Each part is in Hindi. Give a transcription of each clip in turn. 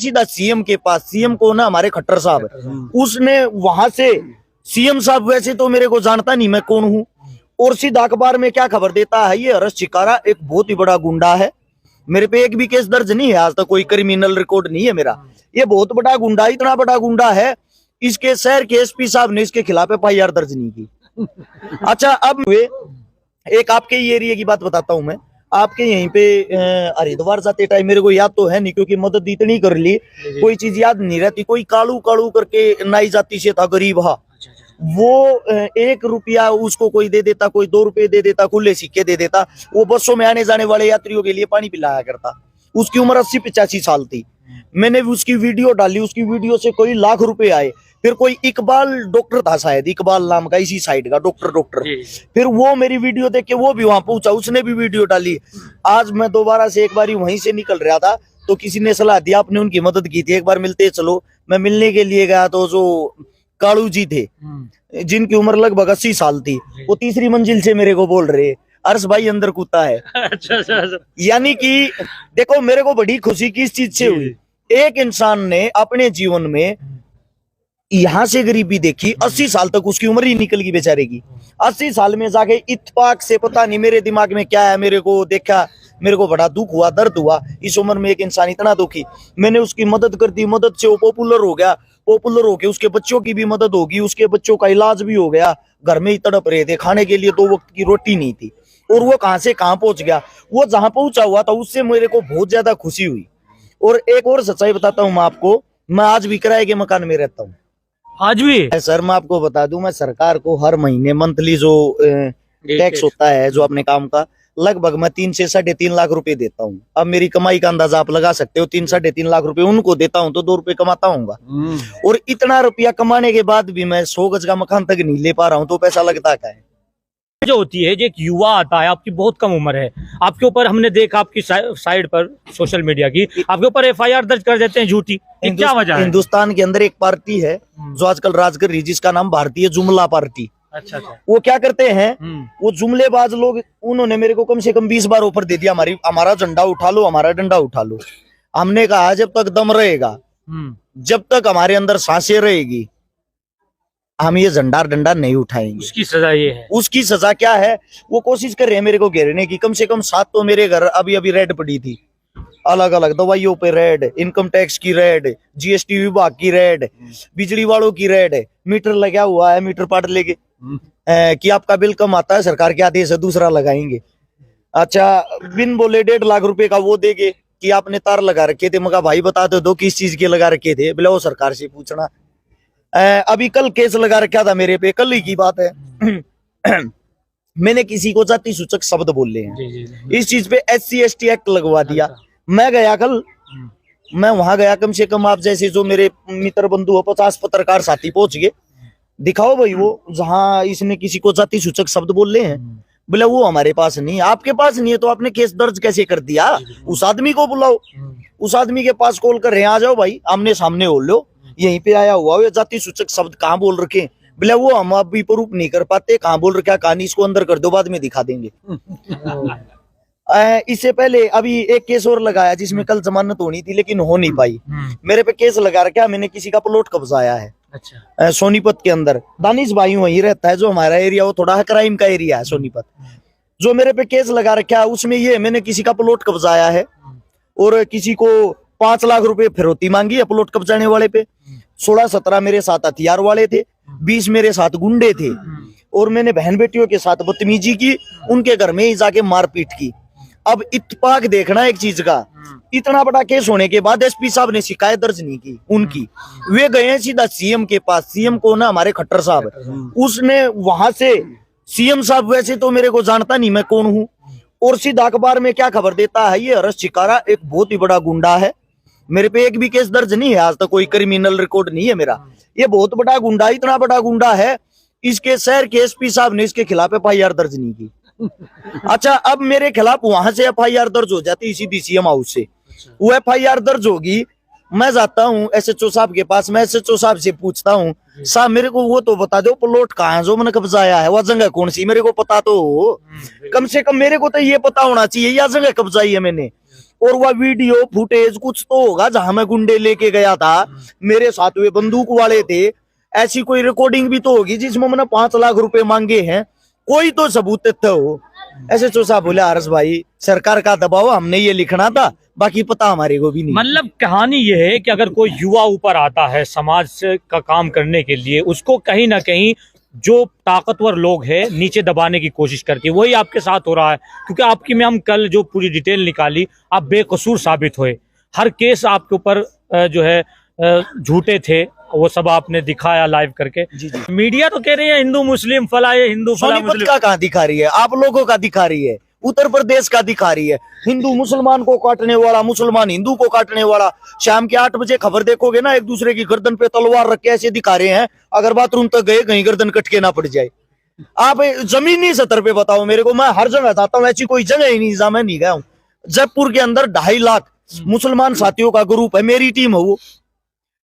सीधा सीएम के पास, सीएम को ना हमारे खट्टर साहब, उसने वहां से सीएम साहब वैसे तो मेरे को जानता नहीं मैं कौन हूँ, और सीधा अखबार में क्या खबर देता है, ये हर्ष चिकारा एक बहुत ही बड़ा गुंडा है, मेरे पे एक भी केस दर्ज नहीं है आज तक, कोई क्रिमिनल रिकॉर्ड नहीं है मेरा, ये बहुत बड़ा गुंडा, इतना बड़ा गुंडा है, इसके शहर के एसपी साहब ने इसके खिलाफ एफआईआर दर्ज नहीं की। अच्छा, अब वे एक आपके एरिया की बात बताता हूं मैं, आपके यहीं पे हरिद्वार जाते टाइम मेरे को याद तो है नहीं क्योंकि मदद इतनी कर ली, कोई चीज याद नहीं रहती, कोई कालू कालू करके नाई जाति से था गरीब, हा वो 1 रुपया उसको कोई दे देता, कोई 2 रुपए दे देता, खुले सिक्के दे देता, वो बसों में आने जाने वाले यात्रियों के लिए पानी पिलाया करता, उसकी उम्र 80-85 साल थी, मैंने भी उसकी वीडियो डाली, उसकी वीडियो से कोई लाख रुपए आए, फिर कोई इकबाल डॉक्टर था शायद, इकबाल नाम का इसी साइड का डॉक्टर, फिर वो मेरी वीडियो देख के वो भी वहां पहुंचा, उसने भी वीडियो डाली, आज मैं दोबारा से एक बार वहीं से निकल रहा था तो किसी ने सलाह दिया, आपने उनकी मदद की थी, एक बार मिलते चलो, मैं मिलने के लिए गया तो जो कालू जी थे जिनकी उम्र लगभग 80 साल थी, वो तीसरी मंजिल से मेरे को बोल रहे, अर्श भाई अंदर कूदता है। अच्छा। यानी कि देखो मेरे को बड़ी खुशी किस चीज से हुई, एक इंसान ने अपने जीवन में यहां से गरीबी देखी, 80 साल तक उसकी उम्र ही निकल गई बेचारे की, 80 साल में जाके इत्तेफाक से पता नहीं मेरे दिमाग में क्या है, मेरे को देखा, मेरे को बड़ा दुख हुआ, दर्द हुआ, इस उम्र में एक इंसान इतना दुखी, मैंने उसकी मदद कर दी, मदद से वो पॉपुलर हो गया, पॉपुलर होके उसके बच्चों की भी मदद होगी, उसके बच्चों का इलाज भी हो गया, घर में ही तड़प रहे थे, खाने के लिए 2 वक्त की रोटी नहीं थी, और वो कहां से कहां पहुंच गया, वो जहां पहुंचा हुआ था उससे मेरे को बहुत ज्यादा खुशी हुई। और एक और सच्चाई बताता हूँ मैं आपको, मैं आज भी किराए के मकान में रहता हूँ, आज भी सर, मैं आपको बता दूं, मैं सरकार को हर महीने मंथली जो टैक्स होता है जो अपने काम का, लगभग मैं 3 से 3.5 लाख रुपए देता हूँ। अब मेरी कमाई का अंदाजा आप लगा सकते हो, 3-3.5 लाख रुपए उनको देता हूँ तो 2 रुपए कमाता हूँ, और इतना रुपया कमाने के बाद भी मैं 100 गज का मकान तक नहीं ले पा रहा हूँ, तो पैसा लगता क्या है। जो होती है, जो एक युवा आता है, आपकी बहुत कम उम्र है, आपके ऊपर हमने देखा आपकी साइड पर सोशल मीडिया की, आपके ऊपर एफआईआर दर्ज कर देते हैं झूठी, क्या वजह है? हिंदुस्तान के अंदर एक पार्टी है जो आजकल राज कर रही, जिसका नाम भारतीय जुमला पार्टी। अच्छा। वो क्या करते हैं, वो जुमलेबाज लोग, उन्होंने मेरे को कम से कम 20 बार ऑफर दे दिया, हमारा झंडा उठा लो, हमारा डंडा उठा लो। हमने कहा जब तक दम रहेगा, जब तक हमारे अंदर सांसें रहेगी, हम ये झंडा डंडा नहीं उठाएंगे। उसकी सजा ये है। उसकी सजा क्या है, वो कोशिश कर रहे हैं मेरे को घेरने की, कम से कम 7 तो मेरे घर अभी अभी रेड पड़ी थी, अलग अलग दवाइयों पे रेड, इनकम टैक्स की रेड, जीएसटी विभाग की रेड, बिजली वालों की रेड, मीटर लगा हुआ है, मीटर पाट लेके कि आपका बिल कम आता है, सरकार के आदेश है, दूसरा लगाएंगे। अच्छा, बिन बोले 1.5 लाख रुपए का वो देंगे कि आपने तार लगा रखे थे, मगर भाई बता दो किस चीज के लगा रखे थे, बोले वो सरकार से पूछना। अभी कल केस लगा रखा था मेरे पे, कल ही की बात है। मैंने किसी को जाति सूचक शब्द बोले हैं, इस चीज पे SC/ST एक्ट लगवा दिया। मैं गया कल, मैं वहां गया, कम से कम आप जैसे जो मेरे मित्र बंधु हो 50 पत्रकार साथी पहुंच गए, दिखाओ भाई वो जहां इसने किसी को जाति सूचक शब्द बोले हैं, बोले वो हमारे पास नहीं, आपके पास नहीं है तो आपने केस दर्ज कैसे कर दिया, उस आदमी को बुलाओ, उस आदमी के पास कॉल कर रहे हैं, आ जाओ भाई आमने सामने हो लो, यहीं पे आया हुआ ये जाति सूचक शब्द कहाँ बोल रखे, बोले वो हम अभी प्रूफ नहीं कर पाते, कहाँ बोल रखा, कहानी इसको अंदर कर दो, बाद में दिखा देंगे। इससे पहले अभी एक केस और लगाया जिसमें कल जमानत होनी थी लेकिन हो नहीं पाई, मेरे पे केस लगा रखा, मैंने किसी का प्लॉट कब्जाया है। अच्छा। सोनीपत के अंदर, दानिश भाई वहीं रहता है, जो हमारा एरिया वो थोड़ा क्राइम का एरिया है सोनीपत, जो मेरे पे केस लगा रखा है उसमें ये मैंने किसी का प्लॉट कब्जाया है और किसी को 5 लाख रुपए फिरौती मांगी है प्लॉट कब्जाने वाले पे। 16-17 मेरे साथ हथियार वाले थे, 20 मेरे साथ गुंडे थे, और मैंने बहन बेटियों के साथ बदतमीजी की, उनके घर में ही जाके मारपीट की। अब इत्तेफाक देखना एक चीज का, इतना बड़ा केस होने के बाद एसपी साहब ने शिकायत दर्ज नहीं की उनकी, वे गए हैं सीधा सीएम के पास, सीएम को ना हमारे खट्टर साहब, उसने वहां से, सीएम साहब वैसे तो मेरे को जानता नहीं मैं कौन हूँ, और सीधा अखबार में क्या खबर देता है, ये हर्ष चिकारा एक बहुत ही बड़ा गुंडा है, मेरे पे एक भी केस दर्ज नहीं है आज तक, कोई क्रिमिनल रिकॉर्ड नहीं है मेरा, ये बहुत बड़ा गुंडा, इतना बड़ा गुंडा है, इसके शहर के एसपी साहब ने इसके खिलाफ एफआईआर दर्ज नहीं की। अच्छा, अब मेरे खिलाफ वहां से एफआईआर दर्ज हो जाती सीधी सीएम हाउस से, वो एफआईआर दर्ज होगी, मैं जाता हूँ एसएचओ साहब के पास, मैं एसएचओ साहब से पूछता हूँ, साहब मेरे को वो तो बता दो प्लॉट कहाँ है जो मैंने कब्जाया है, वह जगह कौन सी, मेरे को पता तो हो, कम से कम मेरे को तो ये पता होना चाहिए यह जगह कब्जाई है मैंने। और वह वीडियो फुटेज कुछ तो होगा जहां मैं गुंडे लेके गया था, मेरे साथ वे बंदूक वाले थे, ऐसी कोई रिकॉर्डिंग भी तो होगी जिसमें मैंने 5 लाख रुपए मांगे हैं, कोई तो सबूत तथ्य हो। ऐसे चौसा बोले हर्ष भाई सरकार का दबाव, हमने ये लिखना था, बाकी पता हमारे को भी नहीं। मतलब कहानी ये है कि अगर कोई युवा ऊपर आता है समाज का काम करने के लिए, उसको कहीं ना कहीं जो ताकतवर लोग हैं नीचे दबाने की कोशिश करके, वही आपके साथ हो रहा है। क्योंकि आपकी में हम कल जो पूरी डिटेल निकाली, आप बेकसूर साबित हुए, हर केस आपके ऊपर जो है झूठे थे, वो सब आपने दिखाया लाइव करके। जी जी। मीडिया तो कह रही है हिंदू मुस्लिम फला, ये हिंदू फला सोनीपत मुस्लिम। का कहाँ दिखा रही है, आप लोगों का दिखा रही है, उत्तर प्रदेश का दिखा रही है। हिंदू मुसलमान को काटने वाला, मुसलमान हिंदू को काटने वाला। शाम के 8 बजे खबर देखोगे ना, एक दूसरे की गर्दन पे तलवार रख के ऐसे दिखा रहे हैं, अगर बाथरूम तक गए कहीं गर्दन कट के ना पड़ जाए। आप जमीनी सतर पे बताओ मेरे को, मैं हर जगह जाता हूँ, ऐसी कोई जगह ही नहीं जहां मैं नहीं गया हूँ। जयपुर के अंदर 2.5 लाख मुसलमान साथियों का ग्रुप है, मेरी टीम है वो।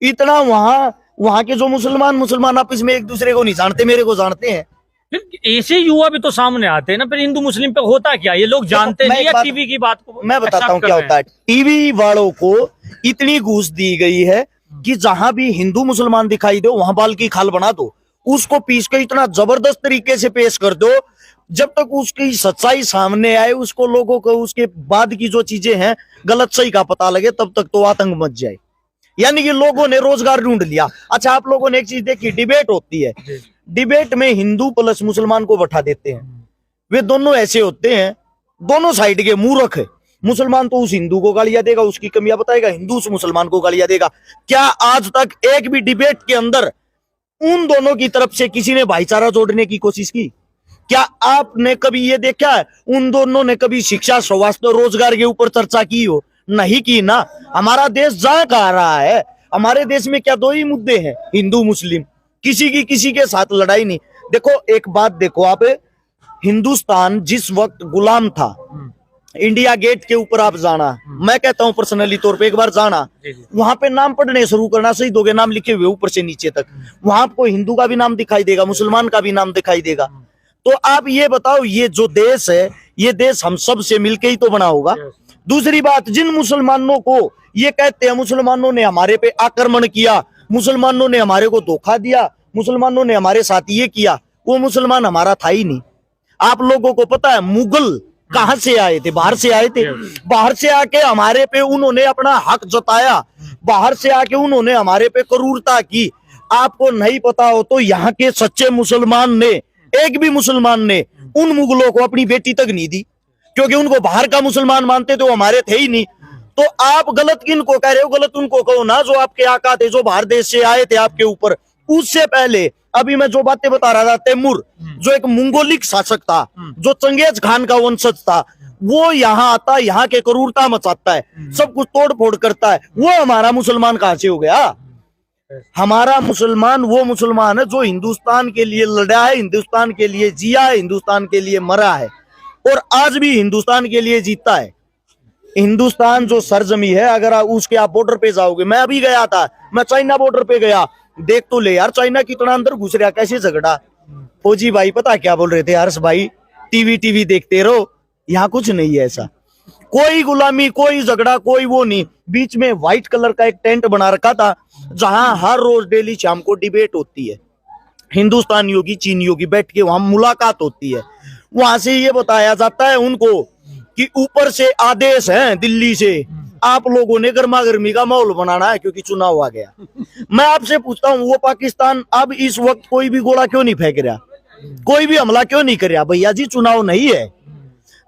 इतना वहां के जो मुसलमान आपस में एक दूसरे को नहीं जानते, मेरे को जानते हैं। फिर ऐसे युवा भी तो सामने आते हैं ना, फिर हिंदू मुस्लिम पे होता क्या, ये लोग जानते नहीं या टीवी की बात को मैं बताता हूँ क्या होता है। टीवी वालों को इतनी घूस दी गई है कि जहां भी हिंदू मुसलमान दिखाई दो वहां बाल की खाल बना दो, उसको पीस के इतना जबरदस्त तरीके से पेश कर दो, जब तक उसकी सच्चाई सामने आए, उसको लोगों को उसके बाद की जो चीजें हैं गलत सही का पता लगे, तब तक तो आतंक मच जाए। यानी कि लोगों ने रोजगार ढूंढ लिया। अच्छा, आप लोगों ने एक चीज देखी, डिबेट होती है, डिबेट में हिंदू प्लस मुसलमान को बैठा देते हैं। वे दोनों ऐसे होते हैं, दोनों साइड के मूर्ख है। मुसलमान तो उस हिंदू को गालियां देगा, उसकी कमियां बताएगा, हिंदू उस मुसलमान को गालियां देगा। क्या आज तक एक भी डिबेट के अंदर उन दोनों की तरफ से किसी ने भाईचारा जोड़ने की कोशिश की? क्या आपने कभी ये देखा है उन दोनों ने कभी शिक्षा, स्वास्थ्य, रोजगार के ऊपर चर्चा की हो? नहीं की ना। हमारा देश जहां कहा रहा है, हमारे देश में क्या 2 ही मुद्दे हैं, हिंदू मुस्लिम, किसी की किसी के साथ लड़ाई नहीं। देखो एक बात देखो आप, हिंदुस्तान जिस वक्त गुलाम था, इंडिया गेट के ऊपर आप जाना, मैं कहता हूं पर्सनली तौर पे एक बार जाना, वहां पे नाम पढ़ने शुरू करना, शहीदों के नाम लिखे हुए ऊपर से नीचे तक, वहां आपको हिंदू का भी नाम दिखाई देगा, मुसलमान का भी नाम दिखाई देगा। तो आप ये बताओ, ये जो देश है, ये देश हम सब से मिलके ही तो बना होगा। दूसरी बात, जिन मुसलमानों को ये कहते हैं मुसलमानों ने हमारे पे आक्रमण किया, मुसलमानों ने हमारे को धोखा दिया, मुसलमानों ने हमारे साथ ये किया, वो मुसलमान हमारा था ही नहीं। आप लोगों को पता है मुगल कहां से आए थे? बाहर से आए थे। बाहर से आके हमारे पे उन्होंने अपना हक जताया, बाहर से आके उन्होंने हमारे पे क्रूरता की। आपको नहीं पता हो तो यहाँ के सच्चे मुसलमान ने, एक भी मुसलमान ने उन मुगलों को अपनी बेटी तक नहीं दी, क्योंकि उनको बाहर का मुसलमान मानते थे, वो हमारे थे ही नहीं। तो आप गलत किनको कह रहे हो? गलत उनको कहो ना जो आपके आका थे, जो बाहर देश से आए थे आपके ऊपर। उससे पहले अभी मैं जो बातें बता रहा था, तैमूर जो एक मंगोलिक शासक था, जो चंगेज खान का वंशज था, वो यहाँ आता, यहाँ के क्रूरता मचाता है, सब कुछ तोड़ फोड़ करता है। वो हमारा मुसलमान कहां से हो गया? हमारा मुसलमान वो मुसलमान है जो हिंदुस्तान के लिए लड़ा है, हिंदुस्तान के लिए जिया है, हिंदुस्तान के लिए मरा है, और आज भी हिंदुस्तान के लिए जीता है। हिंदुस्तान जो सरजमी है, अगर उसके आप बॉर्डर पे जाओगे, मैं अभी गया था, मैं चाइना बॉर्डर पे गया, देख तो ले यार चाइना कितना अंदर घुस रहा, कैसे झगड़ा। फौजी भाई पता क्या बोल रहे थे, हर्ष भाई टीवी देखते रहो, यहाँ कुछ नहीं है ऐसा, कोई गुलामी, कोई झगड़ा, कोई वो नहीं। बीच में व्हाइट कलर का एक टेंट बना रखा था, जहां हर रोज डेली शाम को डिबेट होती है, हिंदुस्तान योगी चीन योगी बैठ के वहां मुलाकात होती है। वहां से ये बताया जाता है उनको कि ऊपर से आदेश है दिल्ली से, आप लोगों ने गर्मा गर्मी का माहौल बनाना है क्योंकि चुनाव आ गया। मैं आपसे पूछता हूँ, वो पाकिस्तान अब इस वक्त कोई भी गोला क्यों नहीं फेंक रहा, कोई भी हमला क्यों नहीं कर रहा? भैया जी चुनाव नहीं है,